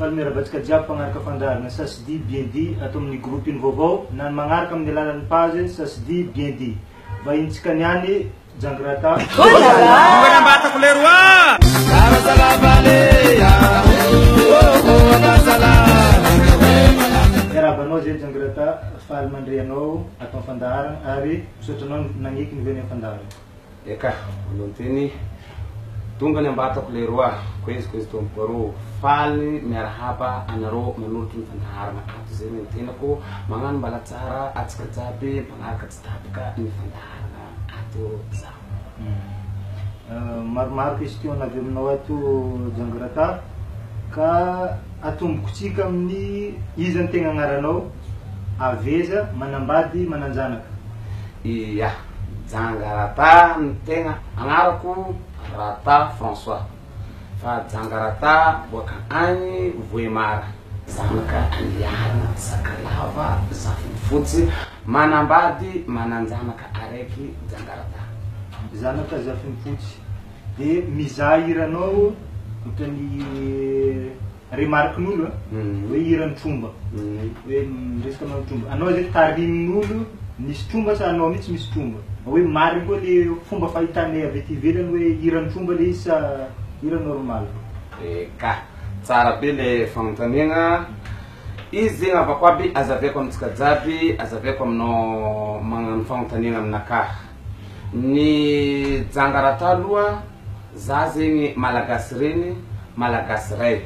Falmera batsika jiaby pangaraka fandarana Sasidi bien dit ato amin'ny groupe ny vaovao na magnaraka amin'ny alalan'ny page Sasidi bien dit vahintsika niany Jangrata Mbanambatako le roi Erabanao zay Jangrata faly mandrianao atao fandarana ary misotranao nagniky ny veny fandarana eka olonteny tonga ny ambatako le roi koizy tompoko faly miarahaba anareo manolotra ny fandaharana ato zay ny tenako magnano mbala tsara atsika jiaby mpanaraka tsy tapaka ny fandaharana ato zaho maromaro question avy aminao ato Jangrata ka atombokotsika amin'ny izy ny tegna agnaranao Aveza Manambady Mananjanaka iya Jangrata ny tegna agnarako Rata François fa Jangrata boaka agny Voemara zanaka Andiana Sakalava Zafifotsy Manambady Mananjanaka araiky Jangrata zanaka Zafifotsy de mizaha iranao otany remarquen'olo hoe iran'ny tromba hoe resaka manao tromba anao zay tarimin'olo misy tromba sa anao mitsy misy tromba hoe mariny koa le fomba fahitanay avy ety ivelany hoe iran'ny tromba le izy sa ira normal eka tsara be le fanontaniana izy zegny avako aby azaveko amitsika jiaby azaveko aminao magnano fanontaniana aminakahy ny Jangrata aloha za zegny malagasy reny malagasy ray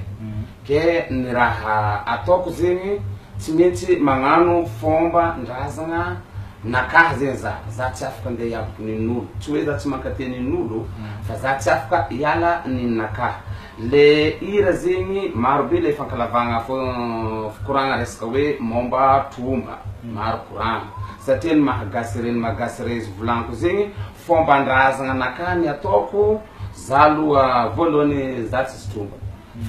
ke ny raha ataoko zegny tsy maintsy magnano fomba ndrazana nakahy zegny za tsy afaka andeha hiavaka nin'olo tsy hoe za tsy mankateny nin'olo fa za tsy afaka hiala ninakahy le ira zegny maro be le fankalavagna fikoragna resaka hoe momba tromba maro koragna satria ny mahagasy reny izy volaniko zegny fomba ndrazana nakahy ny ataoko za aloha voalohany za tsisy tromba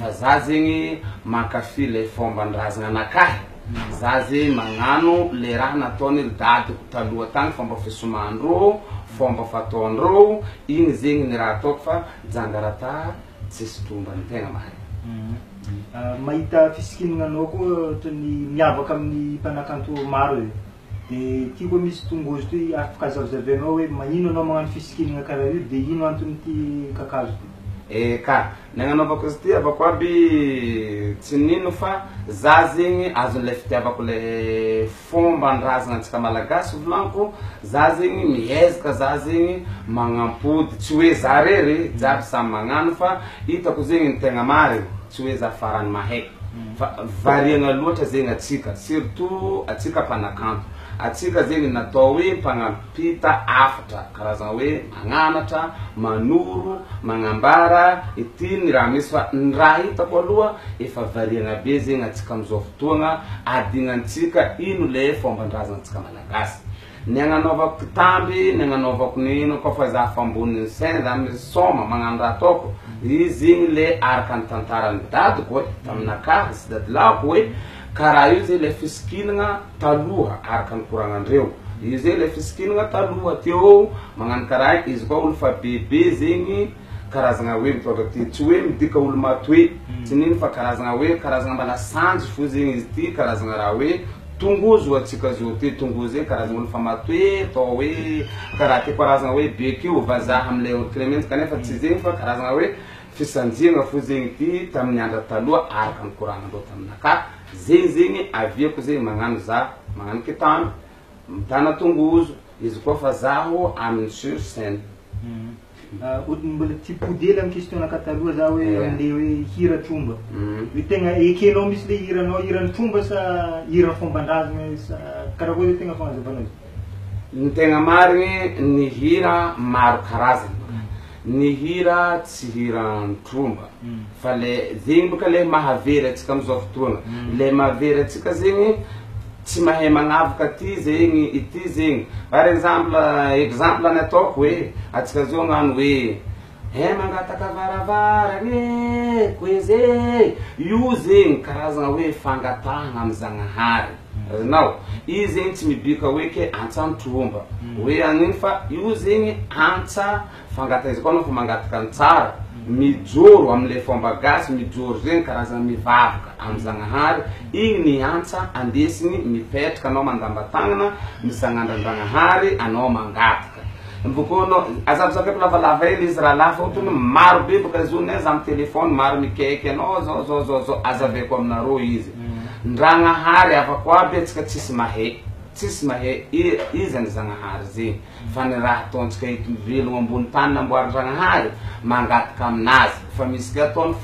fa za zegny mankafy le fomba ndrazana nakahy za zegny magnano le raha nataony ry dadiko taloha tagny fomba fisomandreo fomba fataondreo igny zegny ny raha ataoko fa Jangrata tsisy tromba ny tegna mahay mahita fisikinana anao koa tony miavaka amin'ny mpanakanto maro e de ty koa misy tongozy ty afaka azavazavanao hoe magnino anao magnano fisikinana karaha io de ino antony ty kakazo ty eka nagnanaovako izy ty avako aby tsy nino fa za zegny azon'le fitiavako le fomba ndrazana antsika malagasy volaniko za zegny miezaka za zegny magnampody tsy hoe za rery jiaby samy magnano fa hitako zegny ny tegna mariny tsy hoe za farany mahaiky fa variana loatra zegny atsika surtout atsika mpanakanto atsika zegny natao hoe mpanampita afatra karazana hoe magnanatra manoro magnambara ity ny raha misy fa ny raha hitako aloha efa variana be zegny atsika amizao fotoagna adignantsika ino le fomban-drazana atsika malagasy ny agnanaovako kitamby ny agnanaovako nino koa fa za famboniny sain za misoma magnano raha ataoko izy zegny le araka ny tantarany dadiko hoe taminakahy sy dadilako hoe karaha io zay le fisikinana taloha araka ny koragnandreo io zay le fisikinana taloha teo magnano karaha izy koa olo fa bebe zegny karazana hoe mitondra ty tsy hoe midika olo matoe tsy nino fa karazana hoe karazana mbala sanjy fo zegny izy ty karazana raha hoe tongozo atsika zao ty tongozo zegny karazana olo fa matoe atao hoe karaha ty karazana hoe bekio vazaha amle olo clemente kanefa tsy zegny fa karazana hoe fisanjiana fo zegny ty tamin'ny andra taloha araka ny koragnandreo taminakahy zegny aviako zegny magnano za magnano kitamby mitana tongozo izy koa fa zaho amin'ny sur scène mbola ty podely amin'ny question nakataloha za hoe amle hoe hira tromba hoe tegna ekenao misy le hiranao hiran'ny tromba sa hiran'ny fomban-drazana sa karaha koa tegna fagnazavanao izy ny tegna marigny ny hira maro karazana ny hira tsy hiran'ny tromba fa le zegny boka le mahavery atsika amizao fotoagna le mahavery atsika zegny tsy mahay magnavaka ty zegny ity zegny par exemple ny ataoko hoe atsika zao gnano hoe mangataka varavaragny koeze io zegny karazana hoe fangatahana amy Zagnahary azonao izy zegny tsy mibika hoe ke antsany tromba hoe aniny fa io zegny antsa fangata izy koa anao fa mangataka ny tsara mijoro amle fomba gasy mijoro zegny karazana mivavaka amy Zagnahary igny niantsa andesiny mipetraka anao mandambatanana misagnandran-Dragnahary anao mangataka mbokono azabazaka lavalava hely izy raha lafa otony maro be boka zony za amy telefony maro mikaiky anao zao azaveko aminareo izy Dragnahary afako aby atsika tsisy mahe izy ny Zagnahary zegny fa ny raha ataontsika eto velogno ambony tany namboary Dragnahary mangataka aminazy fa misy ka ataony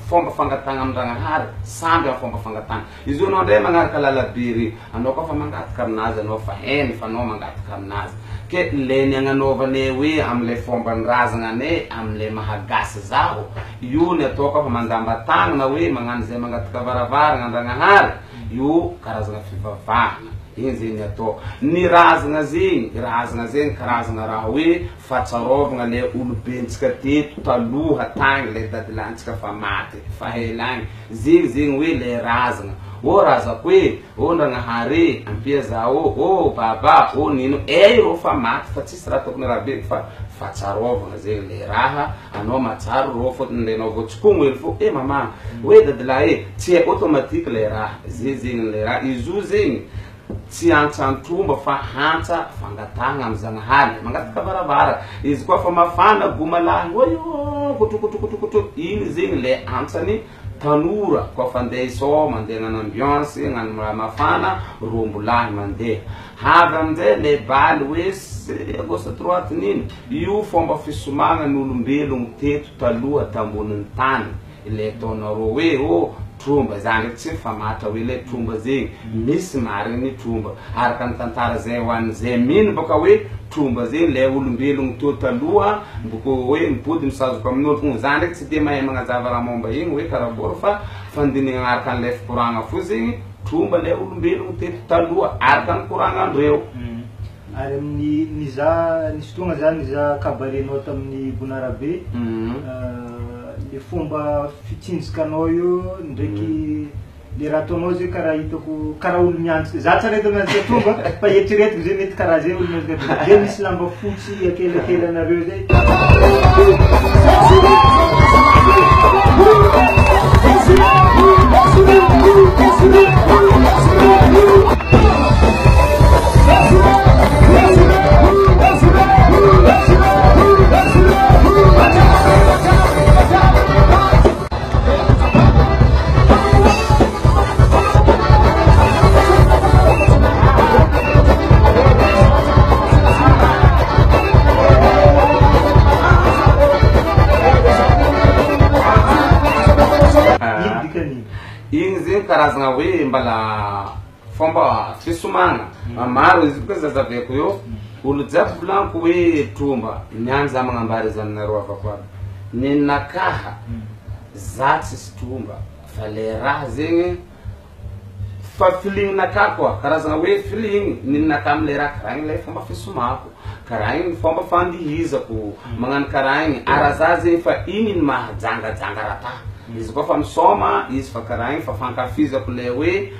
fomba fangatagna amy Dragnahary samby amy fomba fangatagna izy io anao ndray magnaraka lalabery anao koa fa mangataka aminazy anao fa heny fa anao mangataka aminazy ke leny agnanaovane hoe amle fomban-drazagna ane amle mahagasy zaho io ny atao koa fa mandambatanana hoe magnano zay mangataka varavarana Dragnahary io karazana fivavahana igny zegny atao ny razagna zegny karazana raha hoe fatsarovagna le olobentsika teto taloha tagny le dadilantsika fa maty fa helagny zegny hoe le razagna o razako hoe o Dragnahary ampia zao baba nino ro fa maty fa tsisy raha tokony raha be fa fatsarovagna zegny le raha anao matsaro ro fotony le anao voatsikogno hely fo mama hoe dadilahy tsy automatique le raha zegny le raha izo zegny tsy antsan-tromba fa hantsa fangatagna amy Zagnahary mangataka varavara izy koa fa mafana gomalahy kotrokotro igny zegny le antsany tanora koa fa andeha isao mandeha gnano ambiance gnano raha mafana rombolahy mandeha havy amizay le baly hoe gauche droite nino io fomba fisomagna ny olombelogno teto taloha tambonin'ny tany le ataonareo hoe tromba zany tsy famatra hoe le tromba zegny misy marigny ny tromba araka ny tantara zay hoan'izay mino boka hoe tromba zegny le olombelogno teo taloha mboko hoe mipody misazoka amin'olo zany ndraiky tsy de mahay magnazava raha momba igny hoe karakory fa fandinigna araka an'le fikoragna fo zegny tromba le olombelogno teto taloha araka ny koragna andreo ary amin'ny nisy fotoagna zany niza kabarenao tamin'ny Bonarabe le fomba fitsinjikanao io ndraiky le raha ataonao zay karaha hitako karaha olo miantsika za tsara eto miantsika tonga fa eritreretiko zay mety karaha zay olo miantsika zay misy lamba fotsy akelakely anareo zay igny zegny karazagna hoe mbala fomba fisomagna maro izy boka zazaveko io olo jiaby volaniko hoe tromba niany za magnambary izy aminareo avako aby ninakaha za tsisy tromba fa le raha zegny fa filigninaka koa karazagna hoe filigny ninaka amle raha karaha igny le fomba fisomako karaha igny fomba fandihizako magnano karaha igny ara za zegny fa igny ny mahajangajanga rata izy koa fa misoma izy fa karaha igny fa fankafizako le hoe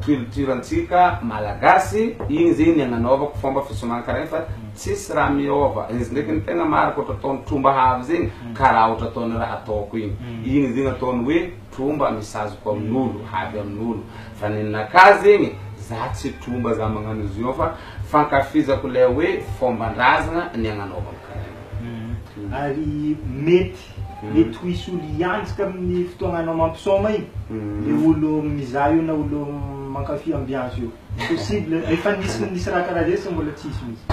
culture-ntsika malagasy igny zegny ny agnanaovako fomba fisomagna karaha igny fa tsisy raha miova izy ndraiky ny tegna mariko ohatra ataony tromba havy zegny karaha ohatra ataony raha ataoko igny zegny ataony hoe tromba misazoko amin'olo havy amin'olo fa ninaka zegny za tsy tromba za magnano izy io fa fankafizako le hoe fomban-drazagna ny agnanaovako karaha ary mety mety ho isy olo iantsika amin'ny fotoagnanao mampisoma igny le olo mizaha io na olo mankafy ambiance io possible efa nisy raha karaha zay sa mbola tsisy misy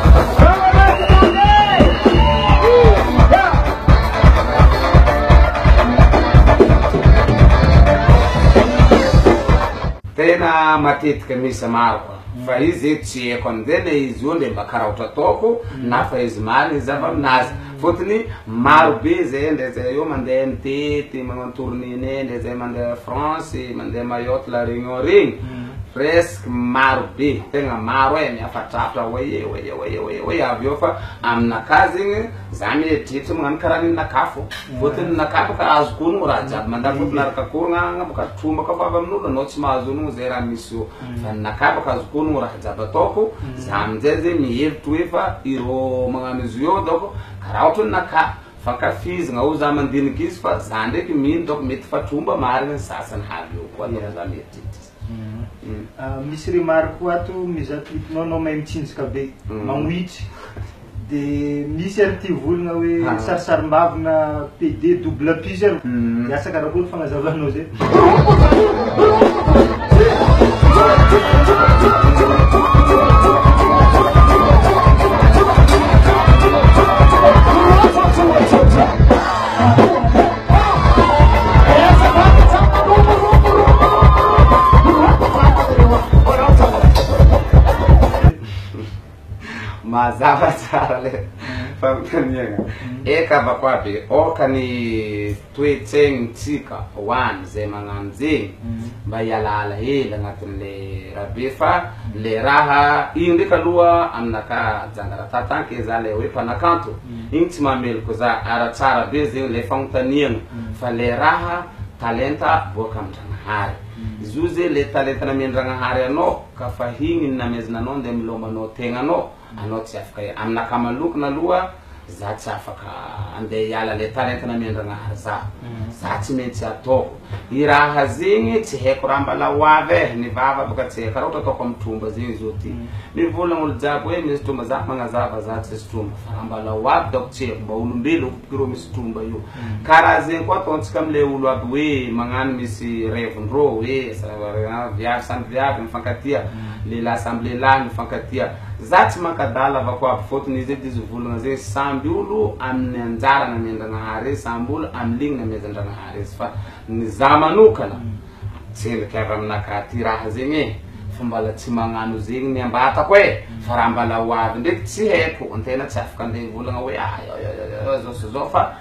tena matetika misy maro fa izy tsy haiko amizay le izy io le mba karaha ohatra ataoko na fa izy marigny izy avy aminazy fotony maro be zay ndre zay io mandeha mitety magnano tournée ndre zay mandeha France mandeha Mayotte la Réunion regny presque maro be tegna maro miafatratra hoe avy eo fa aminaka zegny za mieritreritra magnano karaha ninaka fo fotony ninaka boka azoko onogno raha jiaby mandalo naraka koragna boka tromba koa fa avy amin'olo anao tsy mahazo onogno zay raha misy io fa ninaka boka azoko onogno raha jiaby ataoko za amizay zegny mihevitry hoe fa ireo magnano izy io donc karaha ohatra ninaka fankafizana o za mandinika izy fa za ndraiky mino donc mety fatromba marina ny sasany havy eo koa donc za mieritreritry misy remarque ato mizaha clipinao anao mahay mitsinjaka be mangoitry de misy ary ty volagna hoe sarisarim-bavina PD double plusieurs miasa karakory fagnazavanao zay mazava tsara le fanontaniagna eka avako aby okany toetsaigny tsika hoany zay magnano zegny mba hialaala hely agnatin'le rabe fa le raha igny ndraiky aloha aminaka jangarata tanke za le hoe mpanakanto igny tsy mameloko za ara-tsara be zegny le fanontaniagna fa le raha talenta boaka amin-dragnahary izy io ze le talenta namendragnahary anao ka fa igny namezana anao nde milomanao tegnanao anao tsy afaka aminaka malokona aloha za tsy afaka andeha hiala le talenta namendragnahary za tsy maintsy ataoko i raha zegny tsy haiko raha mbala ho avy ny vava baka tsy haiko raha ohatra ataoko amy tromba zegny zao ty mivolagna olo jiaby hoe misy tromba za magnazava za tsisy tromba fa raha mbala ho avy daoko tsy haiko mba olombelo kopikireo misy tromba io karaha zegny koa ataontsika amle olo aby hoe magnano misy revondreo hoe viavy samy viavy mifankatia lehilahy samy lehilahy mifankatia za tsy mankadala avako aby fotony izy edy izy volagna zegny samby olo amin'ny anjara namendragnahary izy samby olo amin'igny namezandragnahary izy fa ny za manokana tsendriky avy aminaka ty raha zegny fa mbala tsy magnano zegny miambatako fa raha mbala ho avy ndraiky tsy haiko antena tsy afaka andeha volagna hoe zao sy zao fa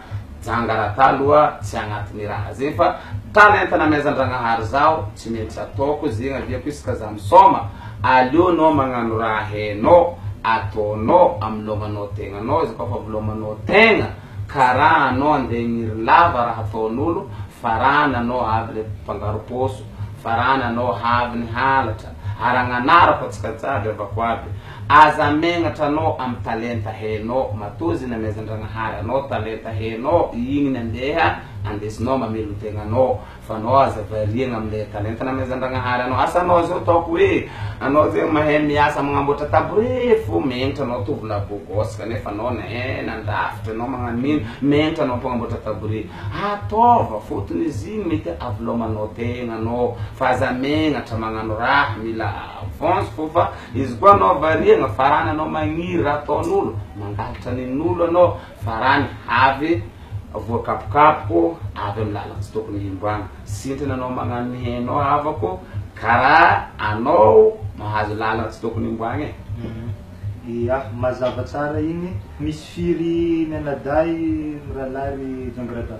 jangarata aloha tsy agnatin'ny raha zegny fa talenta namezandragnahary zao tsy maintsy ataoko zegny aviako isaka za misoma aleonao magnano raha hainao ataonao amilomanao tegnanao izy koa fa vilomanao tegna karaha anao andeha gniry lava raha ataon'olo farana anao avy le mpangaro poso farana anao havy ny halatra aragnanarako atsika jiaby avako aby aza megnatra anao amy talenta hainao matozy namezandragnahary anao talenta hainao igny ny andeha andesinao mamelo tegnanao fa anao aza variagna amle talenta namezandragnahary anao asanao zao ataoko hoe anao zegny mahay miasa magnamboatra tabouret fo megnatra anao tovona bogosika nefa anao nandafitra anao magnano mino megnatra anao mpagnamboatra tabouret ataova fotony izy igny mety avilomanao tegnanao fa aza megnatra magnano raha mila avance fo fa izy koa anao variagna farany anao magniry raha ataon'olo mangalatra nin'olo anao farany avy voakapokapoko avy amy lalana tsy tokony himboagna sintrana anao magnano ny hainao avako karaha anao mahazo lalana tsy tokony himboagna ia mazava tsara igny misy firy mianaday miralary jangarata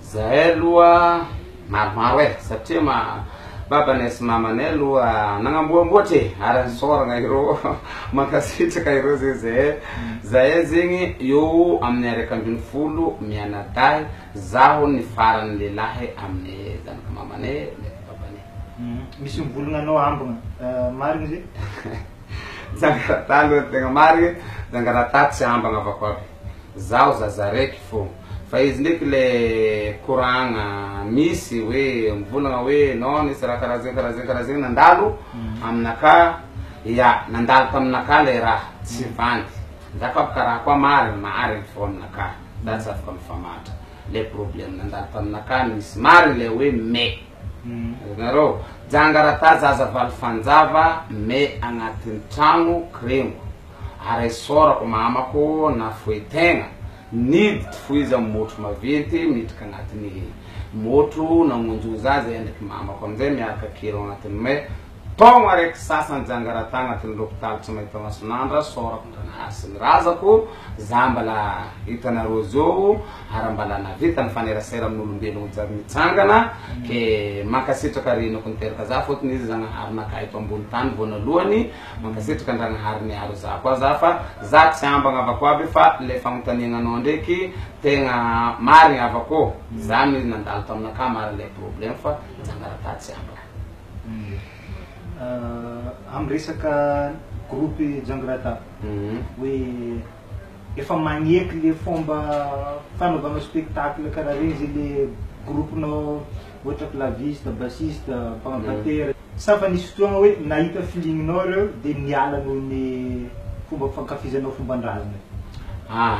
zahay aloha maromaro satria babane sy mamane aloha nagnamboamboatry ary soragna ireo mankasitraka ireo zegny zahay zegny eo amin'ny araiky ambin'ny folo mianaday zaho ny farany lehilahy amin'ny zanaka mamane babane misy mivolagna anao ambagna marigny zay jangarata aloha tegna marigny jangarata tsy ambagna avako aby zaho zaza raiky fo fa izy ndraiky le koragna misy hoe mivolagna hoe no nisy raha karaha zegny nandalo aminaka ya nandalo taminaka le raha tsy vandy zako aby karaha koa marigny fo aminaka za tsy afaka mifamatra le problème nandalo taminaka misy marigny le hoe me nareo jangarata zaza valy fanjava me agnatin'ny tragno krengo ary sorako mamako na foetegna niditra fo izy amy motro maventy miditra agnatin'ny motro namonjo za zay ndraiky mamako amizay miaraka kelo agnatin'ny me togno araiky sasany jangarata agnatin'ny lopitaly tsy mahita masinandra sorako ndragnahary sy ny razako za mbala hitanareo zao ary mbala navita ny fanerasera amin'olombelogno jiaby mitsangana ke mankasitraka renako niteraka za fotony izy zagnahary nakaito ambony tany voanalohany mankasitraka ndragnahary niaro za koa za fa za tsy ambagna avako aby fa le fagnontaniagnanao ndraiky tegna marigny avako za mizy nandalo taminaka mary le problème fa jangarata tsy ambagna amy resaka groupe jangarata hoe efa magneky le fomba fanaovana spectacle karaha regny zay le groupinao ohatra claviste, bassiste, mpanabatera sa fa nisy fotoagna hoe nahita feelingnao reo dia niala noho ny fomba fankafizanao fomban-drazana.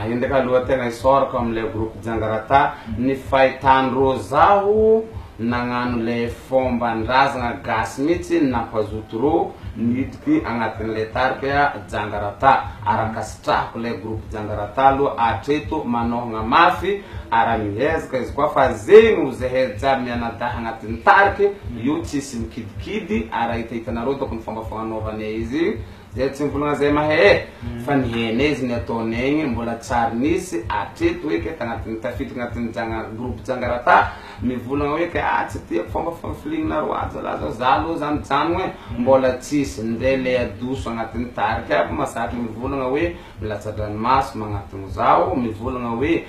Io ndraiky aloha tegna isorako am'le groupe Jangarata ny fahitandreo zaho nagnano le fomban-drazana gasy mihitsy nampazoto reo nidiko agnatin'le tarika Jangarata arakasitrahako le groupe Jangarata aloha atreto manohagna mafy ara-mihezaka izy koa fa zegny zahay jiaby mianadahy agnatin'ny tariky io tsisy mikidikidy ara-hitahitanareo tokony fomba fagnanaovany izy zay tsy mivolagna zay mahay fa nihena izy ny ataonay igny mbola tsary nisy atreto hoe ke tagnatin'ny tafiditra agnatin'ny groupe Jangarata mivolagna hoe ke tsy tiako fomba filignareo azalaza za aloha zany jano hoe mbola tsisy ndray le adoso agnatin'ny tariky aby masaky mivolagna hoe milatsa-dranomaso magnatony zao mivolagna hoe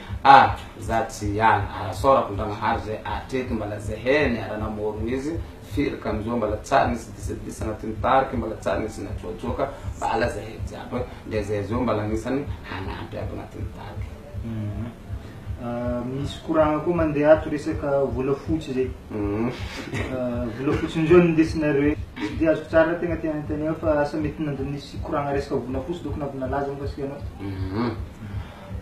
za tsy ihany arasorako ndragnahary zay atreto mbala zahay niara-namorogny izy firaka amizao mbala tsara nisy disadisa agnatin'ny tariky mbala tsara nisy natsoatsoaka mbala zahay jiaby le zay zao mbala anisany hanampy aby agnatin'ny tariky. Misy koragna koa mandeha ato resaka volafotsy zay volafotsy nizao nindesinareo dia azoko tsara tegna tena tena fa asa mety nisy koragna resaka volafotsy doko navinalaza mikasika anao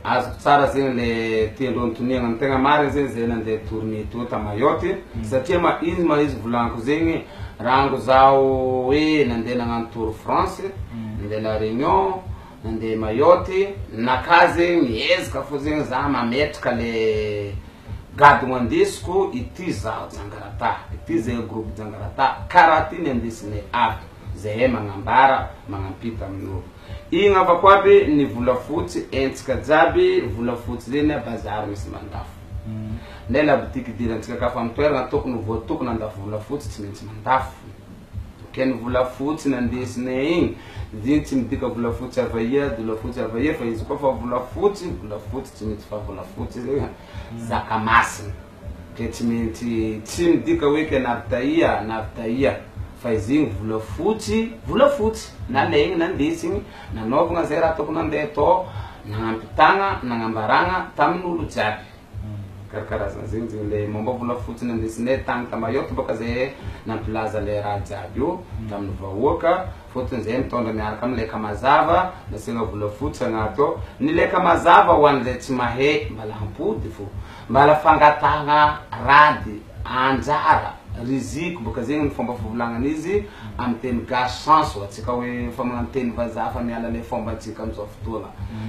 azoko tsara zegny le tiandreo notoniagna ny tegna marigny zegny zay nandeha tourné to ta Mayotte satria izy volagniko zegny rango zao hoe nandeha nagnano Tour France nandeha La Réunion nandeha Mayotte naka zegny miezaka fo zegny za mametraka le gadogno andesiko ity zaho Jangarata ity zay groupe Jangarata karaha ty ny andesinay aby zahay magnambara magnampita amin'olo igny avako aby ny volafotsy entsika jiaby volafotsy zeny bazary misy mandafo ndray la boutique idirantsika kafa amin'ny toerana tokony voatokony andafo volafotsy tsy maintsy mandafo ke ny volafotsy nandesinay igny zegny tsy midika volafotsy avaia fa izy koa fa volafotsy tsy maintsy fa volafotsy zegny zaka masina ke tsy maintsy tsy midika hoe ke navitaia fa izy igny volafotsy na le igny nandesigny nanaovagna zay raha tokony andeha atao nagnampitagna nagnambaragna tamin'olo jiaby karakarazana zegny zegny le momba volafotsy nandesinay tagny ta Mayotte baka zay nampilaza le raha jiaby io tamin'ny vahoaka fotony zay mitondra miaraka amin'ny leka mazava nasiagna volafotsy agnaty ao ny leka mazava ho an'izay tsy mahay mbala hampody fo mbala fangatagna rady anjara riziko boka zegny ny fomba fivolagnan'izy amin'ny teny gasy chance atsika hoe fa magnano teny vazaha fa miala le fomba atsika amizao fotoana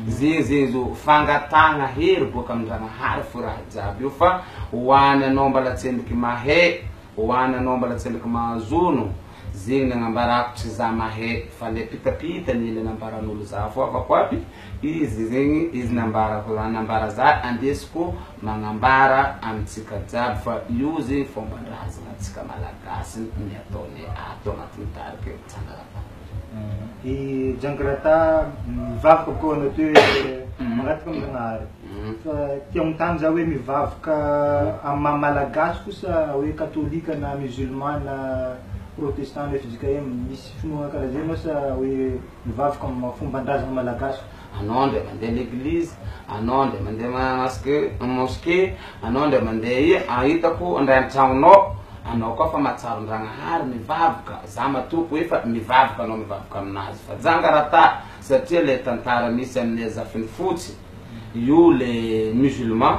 zegny zo fangatagna hery boka amin-dragnahary fo raha jiaby io fa hoany anao mbala tsendiky mahay hoany anao mbala tsendiky mahazono zegny nagnambarako tsy za mahay fa le pitapita nile nambaran'olo za fo avako aby izy zegny izy nambara za andesiko magnambara amitsika jiaby fa io zegny fomban-drazana atsika malagasy ny ataony ato agnatin'ny tariky Jangarata. I Jangarata mivavaka koa anao toe magnataka amin'Jagnahary fa ty amin'ny tany za hoe mivavaka amin'ny malagasy kosa hoe katolika na musulman na protestant na FJKM misy finoana karaha zay anao sa hoe mivavaka amin'ny fomban-drazana malagasy? Anao ndray mandeha l'église, anao ndray mandeha mosquée, anao ndray mandeha ahitako andray an-tragnonao anao koa fa mahatsara an-Dragnahary mivavaka za matopo hoe fa mivavaka anao mivavaka aminazy fa Jangarata satria le tantara misy amin'ny zafiny fotsy io le musulman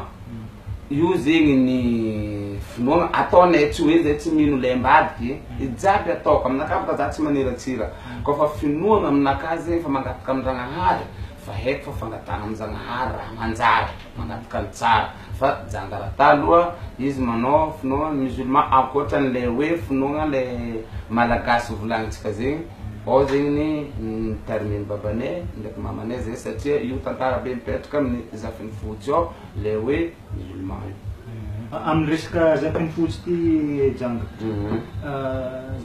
io zegny ny finoana ataonay tsy hoe zay tsy mino le ambadiky jiaby ataoko aminakahy baka za tsy maniratsira koa fa finoana aminakahy zegny fa mangataka amin-Dragnahary fa haiko fa fangatagna amin-Jagnahary raha manjary mangataka ny tsara fa Jangarata aloha izy manao finoana musulman ankoatran'le hoe finoana le malagasy volagnintsika zegny ao zegny ny tariminy babanay ndraiky mamanay zay satria io tantara be mipetraka amin'ny zafiny fotsy ao le hoe musulman io. Amin'ny resaka zafiny fotsy ty Janga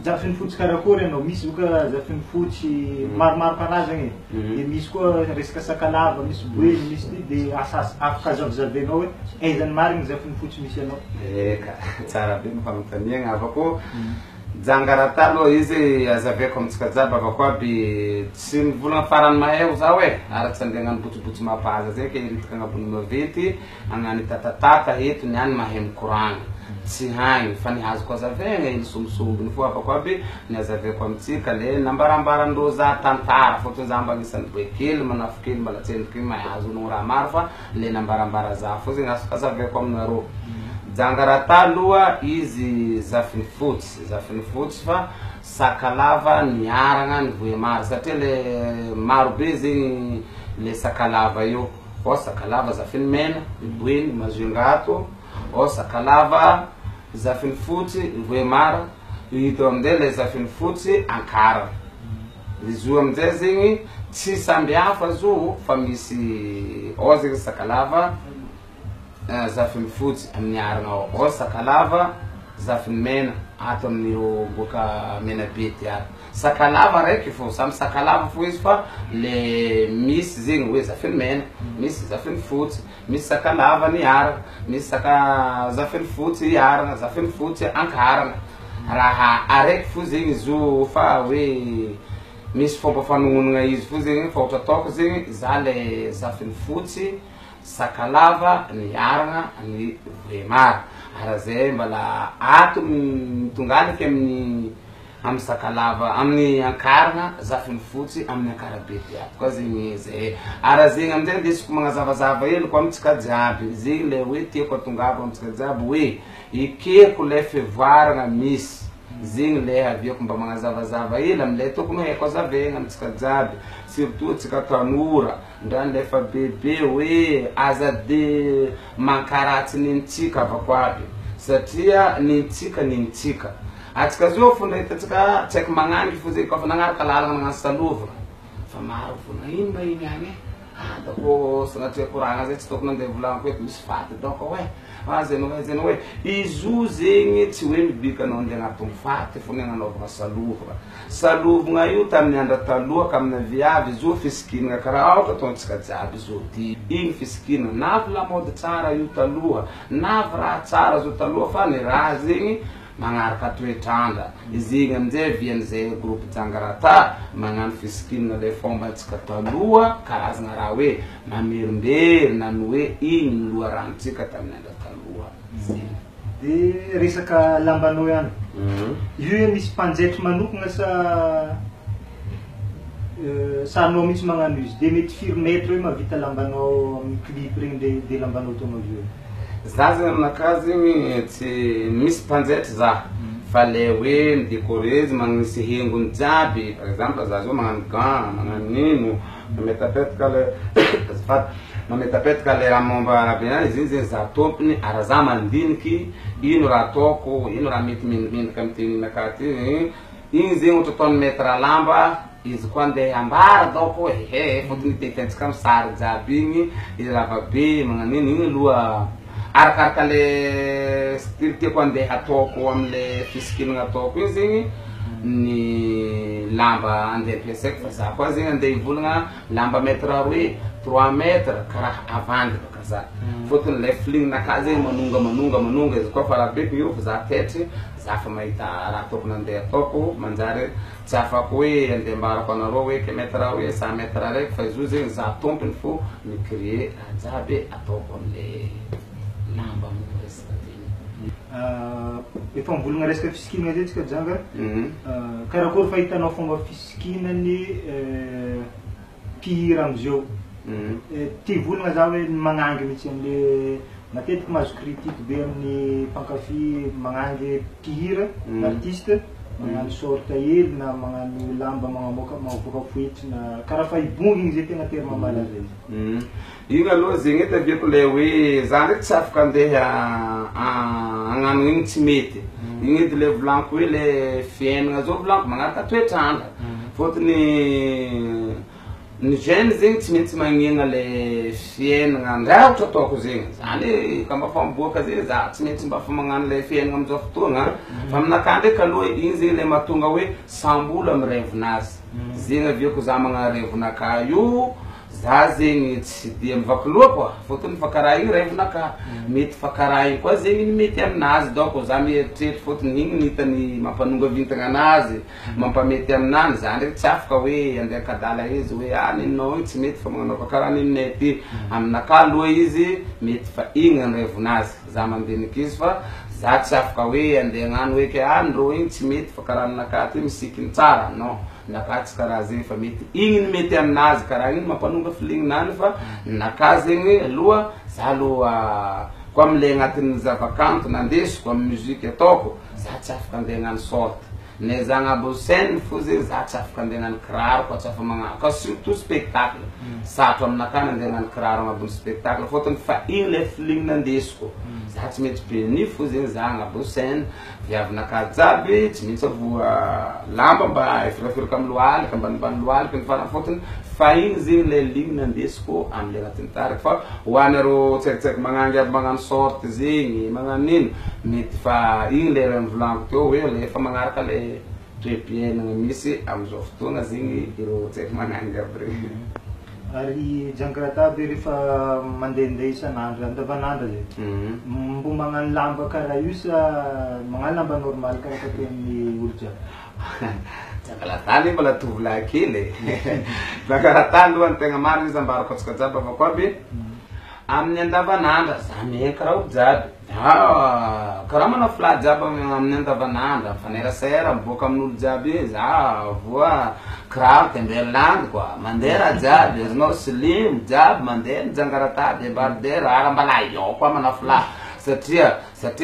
zafiny fotsy karakory anao misy boka zafiny fotsy maromaro karazagny dia misy koa resaka sakalava misy boely misy ty dia afaka zavizavenao hoe aizany marigny zafiny fotsy misy anao? Eka tsara be ny fanontaniagna avako Jangarata aloha izy azaveko amitsika jiaby avako aby tsy mivolagna farany mahay za hoe araky andeha hagnano botsibotsy mapaza zay ke iritika agnabony maventy agnano tatatata eto niany mahay mikoragna tsy haigny fa nihazoko azavegna iny sombisombiny fo avako aby niazaveko amitsika le nambarambarandreo za tantara fotony za mba anisany boekely manafo kely mbala tsendriky mahay azonao raha maro fa le nambarambara za fo zegny azaveko aminareo. Jangarata aloha izy zafiny fotsy fa sakalava niaragna ny voemary satria le maro be zegny le sakalava io o sakalava zafiny mena iboeny mazoengato o sakalava zafiny fotsy voemary ito amizay le zafiny fotsy ankara izy io amizay zegny tsy samby hafa zo fa misy o zegny sakalava zafiny fotsy amin'ny aragna o sakalava zafiny mena ato amin'io boka mena be tiara sakalava raiky fo samy sakalava fo izy fa le misy zegny hoe zafiny mena misy zafiny fotsy misy sakalava ny aragna misy zafiny fotsy aragna zafiny fotsy ankaragna raha araiky fo zegny izo fa hoe misy fomba fanognonagna izy fo zegny fa ohatra ataoko zegny za le zafiny fotsy sakalava ny aragna ny voemary arazay mbala ato mitonganaky amin'ny sakalava amin'ny ankaragna zafiny fotsy amin'ny ankarabe ato koa zegny zay arazegny amizay ndesiko magnazavazava hely koa amitsika jiaby zegny le hoe tiako atongavo amitsika jiaby hoe ekeko le fivoaragna misy zegny le aviako mba magnazavazava hely amile tokony haiko azavegna amitsika jiaby surtout tsika tanora ndrany lefa bebe hoe aza de mankaratsy nintsika avako aby satria nintsika atsika zao fo ndahitatsika tsy haiko magnangy fo zegny kofa nagnaraka lalagna nagnano salovagna fa maro vona ino ma iny agny dako sanatria koragna zay tsy tokony andeha volagniko eto misy faty doko hoe zeno hoe izo zegny tsy hoe mibika anao andeha agnaton'ny faty fo nagnanovagna salovagna io tamin'ny andra taloha ka amina viavy izo fisikinagna karaha ohatra ataontsika jiaby izo ty igny fisikinagna navy lamody tsara io taloha navy raha tsara zo taloha fa ny raha zegny magnaraka toetrandra izigny amizay vian'izay groupe Jangarata magnano fisikinagna le fomba antsika taloha karazagna raha hoe mamerimbery na ny hoe igny loharanontsika tamin'ny andra taloha zegny. De resaka lambanao ihany io hoe misy mpanjaitra manokana sa anao mihitsy magnano izy de mety firy metry hoe mavita lambanao amin'ny clip regny de lambanao tomaovio za zegny aminakahy zegny tsy misy mpanjaitra za fa le hoe midécoré izy magnisy hengony jiaby par exemple za zao magnano gant magnano nino mametapetaka le raha momba be anazy izy zegny za tompony ara za mandiniky ino raha ataoko ino raha mety menaka amy teninakahy ty igny zegny ohatra ataony metre lamba izy koa andeha ambara daoko hoe fotony tetentsika amy sary jiaby igny izy ravabe magnano ino igny aloha arakaraka le style tiako andeha ataoko amle fisikinagna ataoko io zegny ny lamba andeha ampiasaiko fa za koa zegny andeha hivolagna lamba metre roe 3 metre karaha avandy baka za fotony le filignanakahy zegny manonga izy koa fa raha beky io fa za tetry za fa mahita raha tokony andeha ataoko manjary tsy afako hoe andeha ambarako anareo hoe ke metre roe 100 metre raiky fa izy io zegny za tompony fo micréer raha jiaby ataoko amle lamba resaka efa mivolagna resaka fisikinagna zay tsika Janga karakory fahitanao fomba fisikinany mpihira amizao ty volagna za hoe magnangy mihitsy amle matetiky mahazo critique be amin'ny mpankafy magnangy mpihira artiste magnano sorta hely na magnano lamba magnavoaka foetry na karaha fa ibongigny zay tegna terme malaza izy igny aloha zegny eta viako le hoe za ndraiky tsy afaka andeha agnano igny tsy mety igny edy le volaniko hoe le fiainagna zao volaniko magnaraka toetrandra fotony ny jeune zegny tsy maintsy magnena le fiainagna ndray ohatra ataoko zegny zany ka mba fa miboaka zegny za tsy maintsy mba fa magnano le fiainagna amizao fotoagna fa aminakahy ndraiky aloha igny zegny le mahatonga hoe sambola amy revinazy zegny aviako za magnano revonakahy io za zegny tsy dia mivaky loha koa fotony fa karaha igny revonaka mety fa karaha igny koa zegny ny mety aminazy donc za mieritreritra fotony igny nitany mampanonga vintagna anazy mampamety aminany za ndraiky tsy afaka hoe andeha kadala izy hoe ninao igny tsy mety fa magnanaova karaha ninay ty aminaka aloha izy mety fa igny ny revonazy za mandiniky izy fa za tsy afaka hoe andeha agnano hoe ke andro igny tsy mety fa karaha aminaka ty misikiny tsara non naka tsy karaha zegny fa mety igny ny mety aminazy karaha igny mampanonga filigninany fa naka zegny aloha za aloha koa amile agnatin'ny zavakanto nandesiko amin'ny musique ataoko za tsy afaka andeha agnano sorte ne za agnabo scène fo zegny za tsy afaka andeha agnano kiraro koa tsy afa magnano ka surtout spectacle satro aminaka nandeha agnano kiraro agnabony spectacle fotony fa igny le filigny nandesiko za tsy mety peni fo zegny za agnabo scène viavinaka jiaby tsy maintsy avoa lamba mba ifirafiraka amy lohalika ambanimbany lohalika ny farany fotony fa igny zegny le ligny nandesiko amile agnatin'ny tariky fa hoanareo tsaikitsaiky magnangy aby magnano sorte zegny magnano ino mety fa igny le raha nivolaniko teo hoe le efa magnaraka le toe-piainagna misy amizao fotoagna zegny ireo tsaiky magnangy aby regny ary Jangrata be rehefa mandehandeha isan'andro andavanandro zegny mbo magnano lamba karaha io sa magnano lamba normal karaha teo amin'ny olo jiaby Jangrata le mbola tovolahy kely Jangrata aloha ny tegna marina izy ambarako antsika jiaby avako aby amin'ny andavanandra za mihaino karaha olo jiaby karaha manao fila jiaby amin'ny andavanandra mifanerasera miboaka amin'olo jiaby za voa kiraro temberland koa mandeha raha jiaby azonao slim jiaby mandeha ny Jangrata debarder raha mbala io koa manao fila satria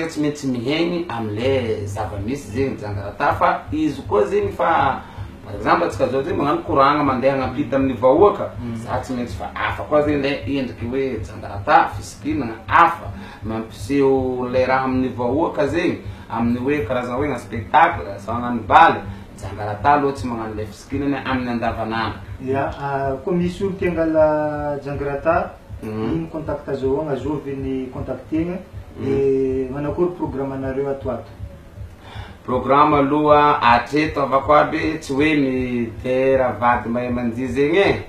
tsy maintsy mihaigny amile zava-misy zegny Jangrata fa izy koa zegny fa par exemple atsika zao zegny magnano koragna mandeha agnampita amin'ny vahoaka za tsy maintsy fa afa koa zegny le endriky hoe Jangrata fisikinagna afa mampiseho le raha amin'ny vahoaka zegny amin'ny hoe karazana hoe na spectacle sa magnano baly Jangrata aloha tsy magnano le fisikinany amin'ny andavanandro ya koa misy olo te hangala Jangrata ino contact zao agnazovy ny contactegna de manakory programme anareo atoato programme aloha atreto avako aby tsy hoe mitera vady mahay mandia zegny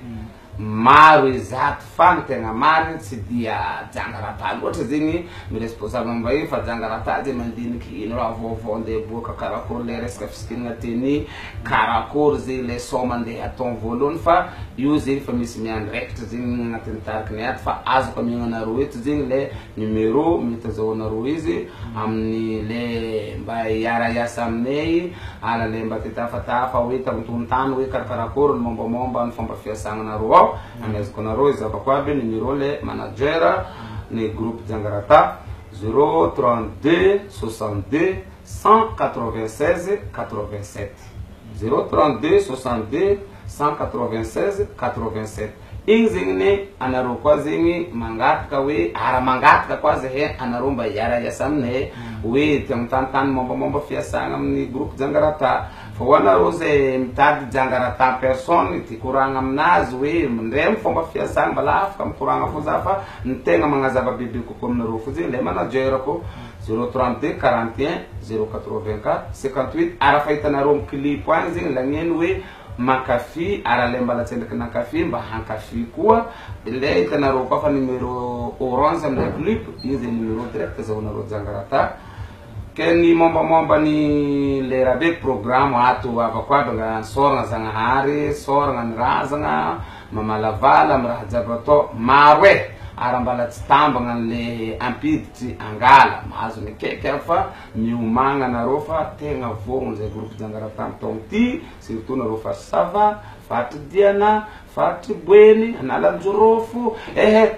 maro izato fa ny tegna mariny tsy dia Jangrata loatra zegny miresponsable mba io fa Jangrata zegny mandiniky ino raha vaovao andeha boaka karakory le resaka fisikinagna teny karakory zegny le so mandeha atao voalohany fa io zegny fa misy miandraikitra zegny agnatin'ny tarikiny ato fa azoko amignanareo eto zegny le numéro mety azahoanareo izy amin'ny le mba hiara-iasa aminay ala le mba tetafatafa hoe tamitontany hoe karakarakory ny mombamomba ny fomba fiasagnanareo ao amezako anareo izy avako aby numéro le manager ny groupe Jangrata 032 62 196 87 032 62 196 87 igny zegny ne anareo koa zegny mangataka hoe ara-mangataka koa zahe anareo mba hiara-iasa aminay hoe tia mitanitany mombamomba fiasagna amin'ny groupe Jangrata fa ho anareo zay mitady Jangrata personne ty koragna aminazy hoe ndray fomba fiasagna mbala afaka mikoragna fo za fa ny tegna magnazava bebe kokoa aminareo fo zegny le manager ko 032 41 084 58 ara fahitanareo amin'ny clip agny zegny lagneny hoe makafi ara le mbala tsendriky nakafi mba hankafi koa le hitanareo koa fa numéro orange amile clip igny zay numéro direct azahoanareo Jangrata ke ny mombamomba ny le raha be programme ato avako aby nga soragna Zagnahary soragna ny razagna mamalavala amy raha jiaby atao maro e ara mbala tsy tambagna an'le ampiditry angala mahazo mikaiky fa miomagna anareo fa tegna vogny zay groupe Jangrata amy taogno ty surtout nareo faritry Sava faritry Diana faritry Boeny analanjorofo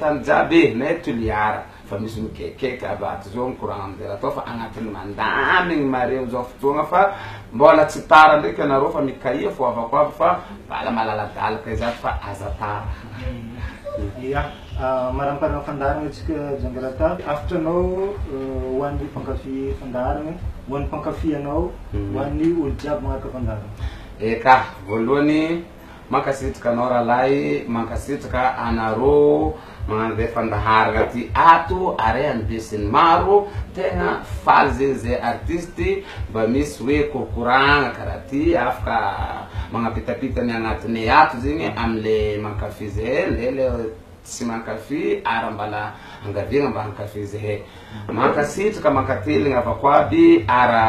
tany jiaby na Toliara fa misy mikaiky aby ato zao mikoragna amizay atao fa agnatin'ny mandamy gny mareo zao fotoagna fa mbola tsy tara ndraiky anareo fa mikaia fo avako aby fa mbala malaladalaka izato fa azatara ya maramparana fandarana atsika Jangrata afatra anao hoan'ny mpankafy fandarana hoan'ny mpankafy anao hoan'ny olo jiaby magnaraka fandarana eka voalohany mankasitraka anao rahalahy, mankasitraka anareo magnano fandaharana ty ato ary ambesiny maro tegna faly zegny zay artisty mba misy hoe kokoragna karaha ty afaka magnapitapitany agnatiny ato zegny amle mankafy zay le tsy mankafy ary mbala angaviagna mba hankafy zay mankasitraka mankateligna avako aby ara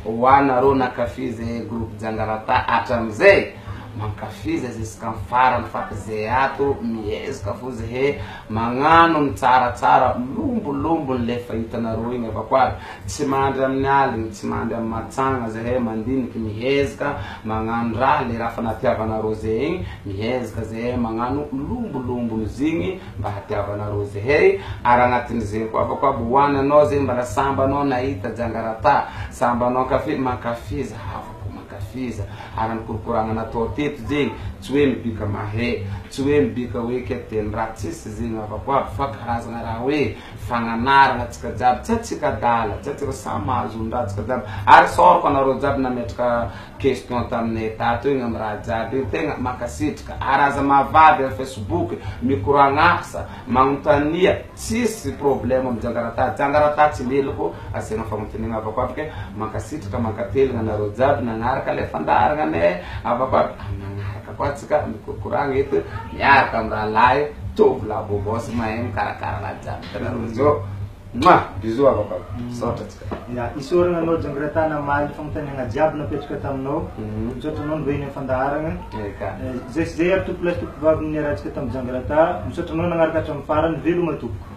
hoanareo nakafy zay groupe Jangarata hatramizay mankafiza ziska farany fa zay ato miezaka fo zay magnano mitsaratsara lombolombo le fahitanareo igny avako aby tsy mandry amin'ny aligny tsy mandry amin'ny matsagna zay mandiniky miezaka magnano raha le raha fanatiavanareo zay igny miezaka zay magnano lombolombo zigny mba hatiavanareo zay ary agnatin'izay koa avako aby hoananao zay mbala sambanao nahita Jangarata sambanao kafe mankafiza fiza ary nikorokoragna natao teto zegny tsy hoe mibika mahe tsy hoe mibika hoe keteny raha tsisy zegny avako aby fa karazagna raha hoe fagnanarana atsika jiaby tsy atsika dala tsy atsika samy mahazondraha atsika jiaby ary soroko anareo jiaby nametraka question taminay tato igny amy raha jiaby igny tegna mankasitraka ary aza mavady amy Facebook mikoragnaasa magnontania tsisy problème amy Jangarata tsy meloko asiagna fagnontaniagna avako aby ke mankasitraka mankateligna anareo jiaby nagnaraka le fandaharagna ne avako aby nagnaraka koa atsika mikorokoragna eto miaraka amy rahalahy tovy la bobosy mahay mikarakara raha jiaby tanareo zao bisous avako aby sotra atsika isoragna anao Jangarata namaly fagnontaniagna jiaby napetraka taminao misaotra anao novoeny amy fandaharagna zay sy zay ary tompo lahy tompo vavy ny rahantsika tamy Jangarata misaotra anao nagnaraka hatramin'ny farany veloma tompo